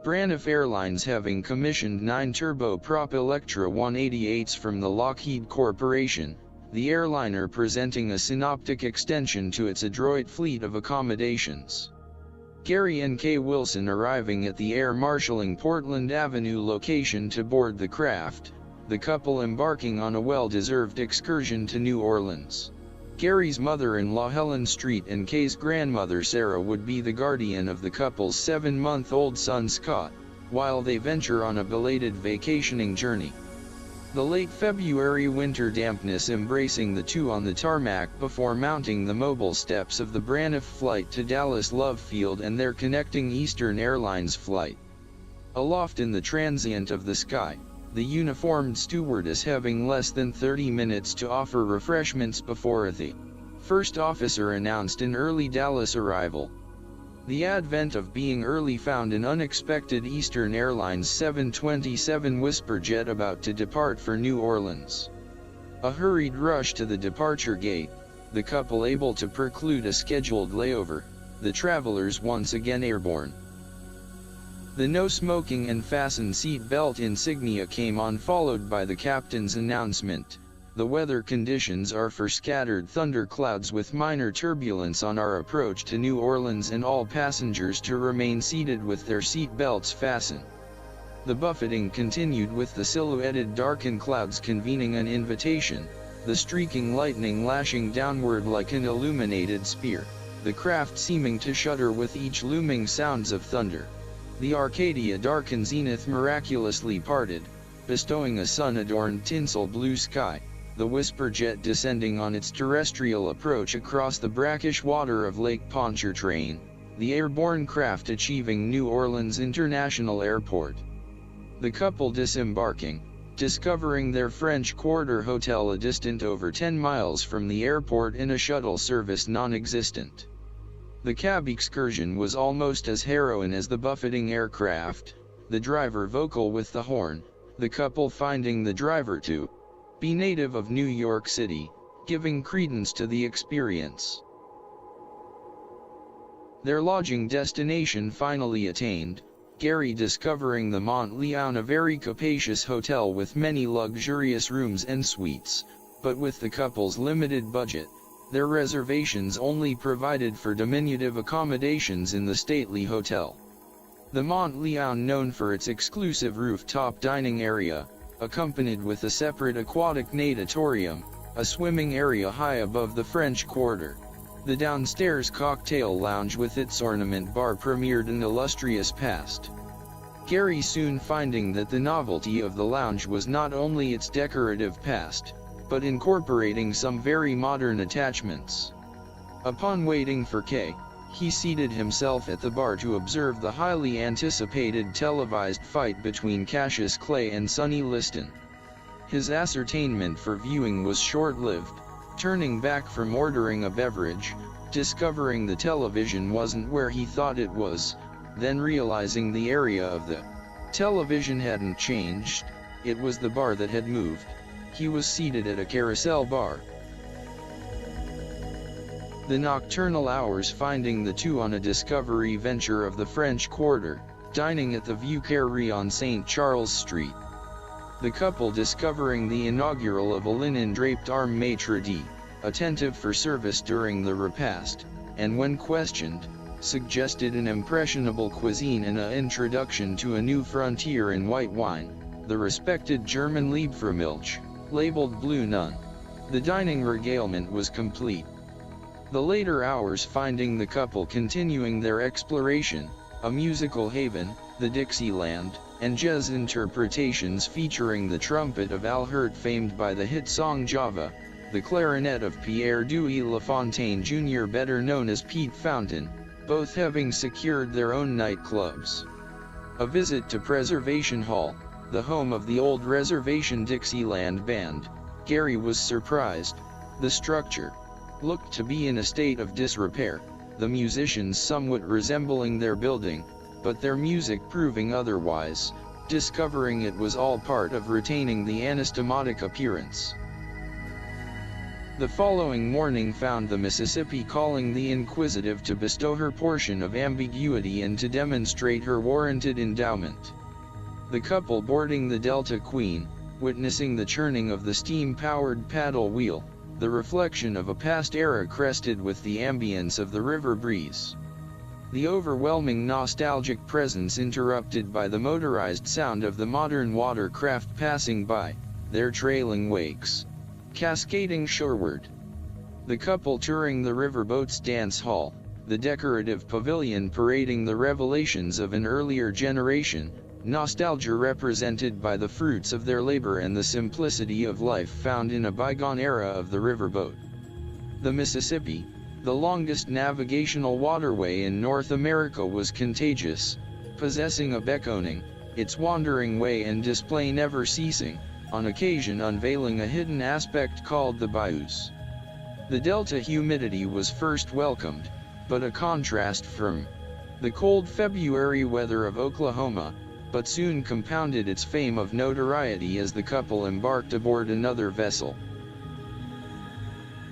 Braniff Airlines having commissioned 9 turboprop Electra 188s from the Lockheed Corporation, the airliner presenting a synoptic extension to its adroit fleet of accommodations. Gary and Kay Wilson arriving at the air marshalling Portland Avenue location to board the craft, the couple embarking on a well-deserved excursion to New Orleans. Gary's mother-in-law Helen Street and Kay's grandmother Sarah would be the guardian of the couple's 7-month-old son Scott, while they venture on a belated vacationing journey. The late February winter dampness embracing the two on the tarmac before mounting the mobile steps of the Braniff flight to Dallas Love Field and their connecting Eastern Airlines flight. Aloft in the transient of the sky, the uniformed stewardess having less than 30 minutes to offer refreshments before the first officer announced an early Dallas arrival. The advent of being early found an unexpected Eastern Airlines 727 Whisper jet about to depart for New Orleans. A hurried rush to the departure gate, the couple able to preclude a scheduled layover, the travelers once again airborne. The no smoking and fasten seat belt insignia came on, followed by the captain's announcement. The weather conditions are for scattered thunderclouds with minor turbulence on our approach to New Orleans, and all passengers to remain seated with their seat belts fastened. The buffeting continued with the silhouetted darkened clouds convening an invitation, the streaking lightning lashing downward like an illuminated spear, the craft seeming to shudder with each looming sounds of thunder. The Arcadia darkened zenith miraculously parted, bestowing a sun-adorned tinsel blue sky, the Whisper jet descending on its terrestrial approach across the brackish water of Lake Pontchartrain, the airborne craft achieving New Orleans International Airport. The couple disembarking, discovering their French Quarter hotel a distant over 10 miles from the airport in a shuttle service non-existent. The cab excursion was almost as harrowing as the buffeting aircraft, the driver vocal with the horn, the couple finding the driver to be native of New York City, giving credence to the experience. Their lodging destination finally attained, Gary discovering the Mont Leon, a very capacious hotel with many luxurious rooms and suites, but with the couple's limited budget, their reservations only provided for diminutive accommodations in the stately hotel. The Mont Leon, known for its exclusive rooftop dining area, accompanied with a separate aquatic natatorium, a swimming area high above the French Quarter. The downstairs cocktail lounge with its ornament bar premiered an illustrious past. Gary soon finding that the novelty of the lounge was not only its decorative past, but incorporating some very modern attachments. Upon waiting for Kay, he seated himself at the bar to observe the highly anticipated televised fight between Cassius Clay and Sonny Liston. His ascertainment for viewing was short-lived, turning back from ordering a beverage, discovering the television wasn't where he thought it was, then realizing the area of the television hadn't changed, it was the bar that had moved. He was seated at a carousel bar. The nocturnal hours finding the two on a discovery venture of the French Quarter, dining at the View Carré on St. Charles Street. The couple discovering the inaugural of a linen-draped arme maitre d', attentive for service during the repast, and when questioned, suggested an impressionable cuisine and an introduction to a new frontier in white wine, the respected German Liebfraumilch, labeled Blue Nun. The dining regalement was complete. The later hours finding the couple continuing their exploration, a musical haven, the Dixieland, and jazz interpretations featuring the trumpet of Al Hirt famed by the hit song Java, the clarinet of Pierre Dewey LaFontaine Jr. better known as Pete Fountain, both having secured their own nightclubs. A visit to Preservation Hall, the home of the old Reservation Dixieland Band, Gary was surprised. The structure looked to be in a state of disrepair, the musicians somewhat resembling their building, but their music proving otherwise, discovering it was all part of retaining the anastomotic appearance. The following morning found the Mississippi calling the inquisitive to bestow her portion of ambiguity and to demonstrate her warranted endowment. The couple boarding the Delta Queen, witnessing the churning of the steam-powered paddle wheel, the reflection of a past era crested with the ambience of the river breeze. The overwhelming nostalgic presence interrupted by the motorized sound of the modern watercraft passing by, their trailing wakes cascading shoreward. The couple touring the riverboat's dance hall, the decorative pavilion parading the revelations of an earlier generation, nostalgia represented by the fruits of their labor and the simplicity of life found in a bygone era of the riverboat. The Mississippi, the longest navigational waterway in North America, was contagious, possessing a beckoning, its wandering way and display never ceasing, on occasion unveiling a hidden aspect called the bayous. The delta humidity was first welcomed, but a contrast from the cold February weather of Oklahoma, but soon compounded its fame of notoriety as the couple embarked aboard another vessel.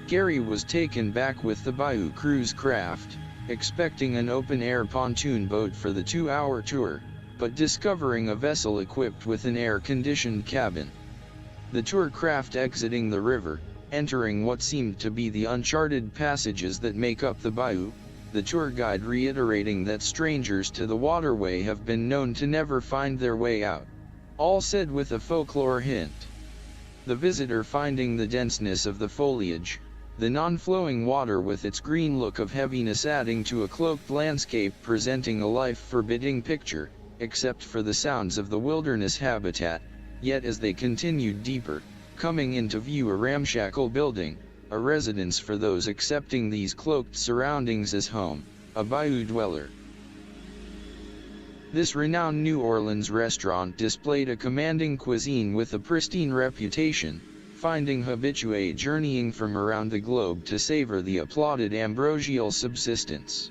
Gary was taken back with the Bayou cruise craft, expecting an open-air pontoon boat for the 2-hour tour, but discovering a vessel equipped with an air-conditioned cabin. The tour craft exiting the river, entering what seemed to be the uncharted passages that make up the bayou, the tour guide reiterating that strangers to the waterway have been known to never find their way out. All said with a folklore hint. The visitor finding the denseness of the foliage, the non-flowing water with its green look of heaviness adding to a cloaked landscape presenting a life-forbidding picture, except for the sounds of the wilderness habitat. Yet as they continued deeper, coming into view a ramshackle building, a residence for those accepting these cloaked surroundings as home, a bayou dweller. This renowned New Orleans restaurant displayed a commanding cuisine with a pristine reputation, finding habitués journeying from around the globe to savor the applauded ambrosial subsistence.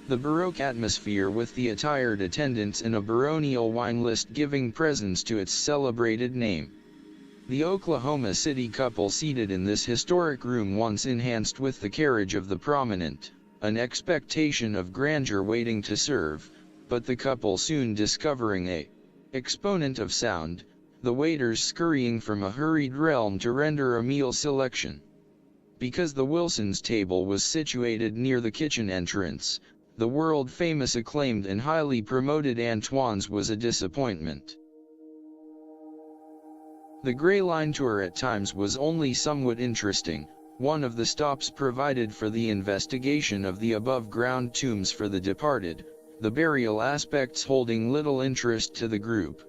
The Baroque atmosphere with the attired attendants and a baronial wine list giving presence to its celebrated name. The Oklahoma City couple seated in this historic room once enhanced with the carriage of the prominent, an expectation of grandeur waiting to serve, but the couple soon discovering a exponent of sound, the waiters scurrying from a hurried realm to render a meal selection. Because the Wilsons' table was situated near the kitchen entrance, the world-famous acclaimed and highly promoted Antoine's was a disappointment. The Gray Line tour at times was only somewhat interesting. One of the stops provided for the investigation of the above-ground tombs for the departed, the burial aspects holding little interest to the group.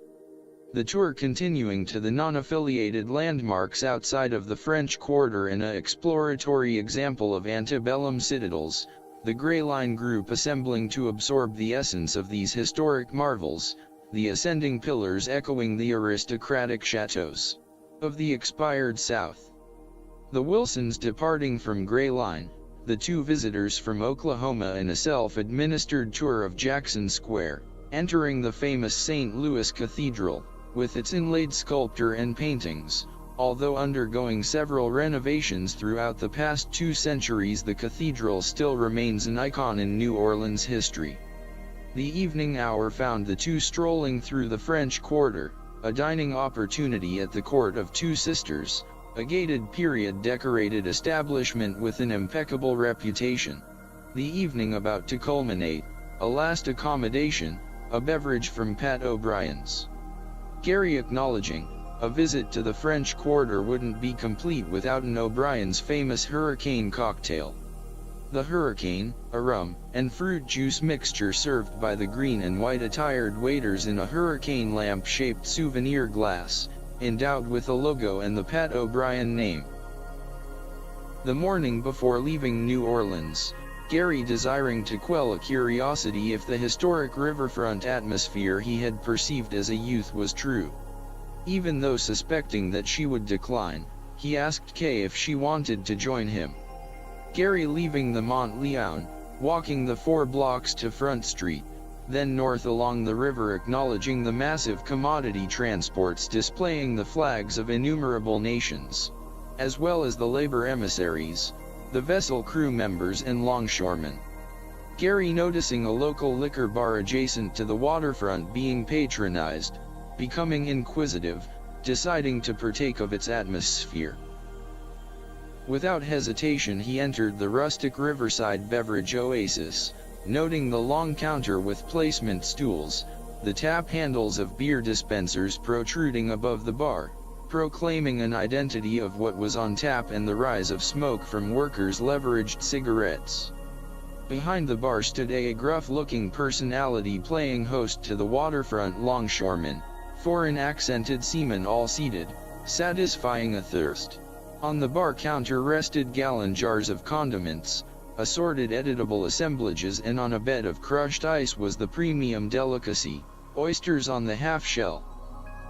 The tour continuing to the non-affiliated landmarks outside of the French Quarter and an exploratory example of antebellum citadels, the Gray Line group assembling to absorb the essence of these historic marvels, the ascending pillars echoing the aristocratic chateaux of the expired South. The Wilsons departing from Gray Line, the two visitors from Oklahoma and a self-administered tour of Jackson Square, entering the famous St. Louis Cathedral, with its inlaid sculpture and paintings. Although undergoing several renovations throughout the past 2 centuries, the cathedral still remains an icon in New Orleans history. The evening hour found the two strolling through the French Quarter, a dining opportunity at the Court of Two Sisters, a gated period-decorated establishment with an impeccable reputation. The evening about to culminate, a last accommodation, a beverage from Pat O'Brien's. Gary acknowledging, a visit to the French Quarter wouldn't be complete without an O'Brien's famous hurricane cocktail. The hurricane, a rum and fruit juice mixture served by the green and white attired waiters in a hurricane lamp-shaped souvenir glass, endowed with a logo and the Pat O'Brien name. The morning before leaving New Orleans, Gary desiring to quell a curiosity if the historic riverfront atmosphere he had perceived as a youth was true. Even though suspecting that she would decline, he asked Kay if she wanted to join him. Gary leaving the Mont Leon, walking the 4 blocks to Front Street, then north along the river, acknowledging the massive commodity transports displaying the flags of innumerable nations. as well as the labor emissaries, the vessel crew members and longshoremen. Gary, noticing a local liquor bar adjacent to the waterfront being patronized, becoming inquisitive, deciding to partake of its atmosphere. Without hesitation he entered the rustic riverside beverage oasis, noting the long counter with placement stools, the tap handles of beer dispensers protruding above the bar, proclaiming an identity of what was on tap, and the rise of smoke from workers' leveraged cigarettes. Behind the bar stood a gruff-looking personality playing host to the waterfront longshoremen, foreign-accented seamen all seated, satisfying a thirst. On the bar counter rested gallon jars of condiments, assorted edible assemblages, and on a bed of crushed ice was the premium delicacy, oysters on the half-shell.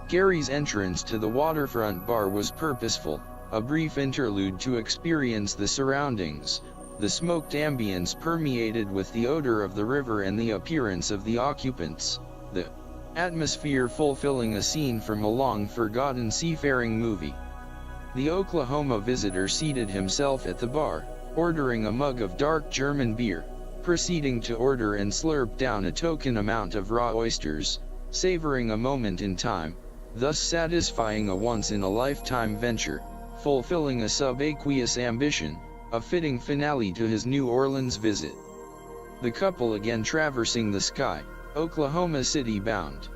Gary's entrance to the waterfront bar was purposeful, a brief interlude to experience the surroundings, the smoked ambience permeated with the odor of the river and the appearance of the occupants, the atmosphere fulfilling a scene from a long-forgotten seafaring movie. The Oklahoma visitor seated himself at the bar, ordering a mug of dark German beer, proceeding to order and slurp down a token amount of raw oysters, savoring a moment in time, thus satisfying a once-in-a-lifetime venture, fulfilling a subaqueous ambition, a fitting finale to his New Orleans visit. The couple again traversing the sky, Oklahoma City bound.